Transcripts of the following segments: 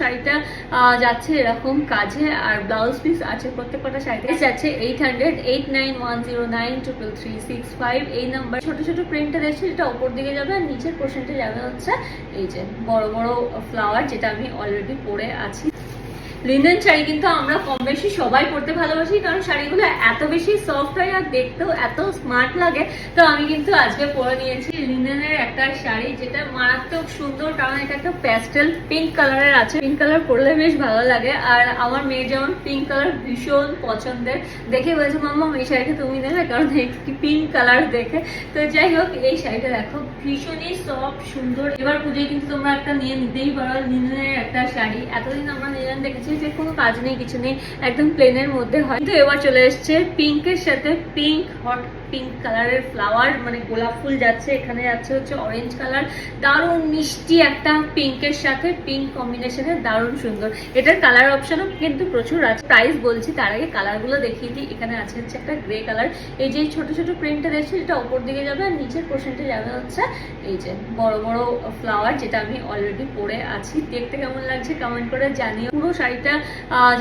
শাড়িটা যাচ্ছে এরকম কাজে, আর ব্লাউজ পিস আছে প্রত্যেকটা শাড়িতে যাচ্ছে 800 8910933365 এই নাম্বার। ছোট ছোট প্রিন্টার এসে যেটা উপর দিকে যাবে আর নিচের পোর্শনটা যাবে হচ্ছে এই যে বড় বড় ফ্লাওয়ার, যেটা আমি অলরেডি পরে আছি। লিনেন শাড়ি কিন্তু আমরা কম বেশি সবাই পরতে ভালোবাসি, কারণ শাড়িগুলো এত বেশি সফট হয় আর দেখতেও এত স্মার্ট লাগে। তো আমি কিন্তু আজকে পরে নিয়েছি লিনেনের একটা শাড়ি, যেটা মারাত্মক সুন্দর, কারণ এটা একটা প্যাস্টেল পিঙ্ক কালারের আছে। পিঙ্ক কালার পরলে বেশ ভালো লাগে, আর আমার মেয়ে যেমন পিঙ্ক কালার ভীষণ পছন্দের, দেখে বলছে মাম্মা এই শাড়িটা তুমি নেবে, কারণ একটি পিঙ্ক কালার দেখে। তো যাই হোক, এই শাড়িটা দেখো ভীষণই সফট সুন্দর। এবার পুজোয় কিন্তু তোমরা একটা নিয়ে নিতেই পারো লিনেনের একটা শাড়ি। এতদিন আমরা লিনেন দেখেছি যে কোনো কাজ নেই কিছু নেই, একদম প্লেনের মধ্যে হয়, কিন্তু এবার চলে এসছে পিঙ্কের সাথে পিঙ্ক হট পিঙ্ক কালারের ফ্লাওয়ার, মানে গোলাপ ফুল যাচ্ছে, এখানে যাচ্ছে হচ্ছে অরেঞ্জ কালার। দারুণ মিষ্টি একটা পিঙ্কের সাথে পিঙ্ক কম্বিনেশনের, দারুণ সুন্দর। এটার কালার অপশনও কিন্তু প্রচুর আছে। প্রাইস বলছি তার আগে কালারগুলো দেখিয়ে দিই। এখানে আছে হচ্ছে একটা গ্রে কালার, এই যে ছোট ছোট প্রিন্টার এসে যেটা উপর দিকে যাবে আর নিচের পোর্শনটা যাবে হচ্ছে এই যে বড় বড় ফ্লাওয়ার, যেটা আমি অলরেডি পরে আছি। দেখতে কেমন লাগছে কমেন্ট করে জানিও। পুরো শাড়িটা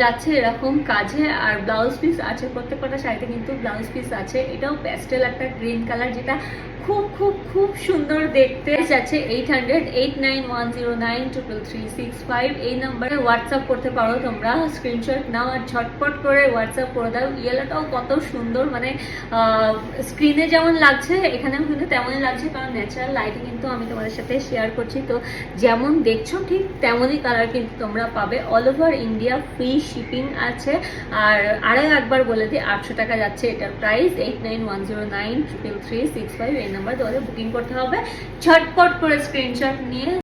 যাচ্ছে এরকম কাজে, আর ব্লাউজ পিস আছে প্রত্যেকটা শাড়িতে কিন্তু ব্লাউজ পিস আছে। এটাও প্যাস্টেল একটা গ্রিন কালার, যেটা খুব খুব খুব সুন্দর দেখতে। যাচ্ছে 800 8910933365 এই নাম্বারে হোয়াটসঅ্যাপ করতে পারো তোমরা। স্ক্রিনশট নাও আর ঝটপট করে হোয়াটসঅ্যাপ করে দাও। ইয়েলোটাও কত সুন্দর, মানে স্ক্রিনে যেমন লাগছে এখানেও কিন্তু তেমনই লাগছে, কারণ ন্যাচারাল লাইটে কিন্তু আমি তোমাদের সাথে শেয়ার করছি। তো যেমন দেখছো ঠিক তেমনই কালার কিন্তু তোমরা পাবে। All over India free shipping আছে। আর আরও একবার বলে দিই, 800 টাকা যাচ্ছে এটার প্রাইস। 8910933365 এই নাম্বার তোমাদের বুকিং করতে হবে। ঝটপট করে স্ক্রিনশট নিয়ে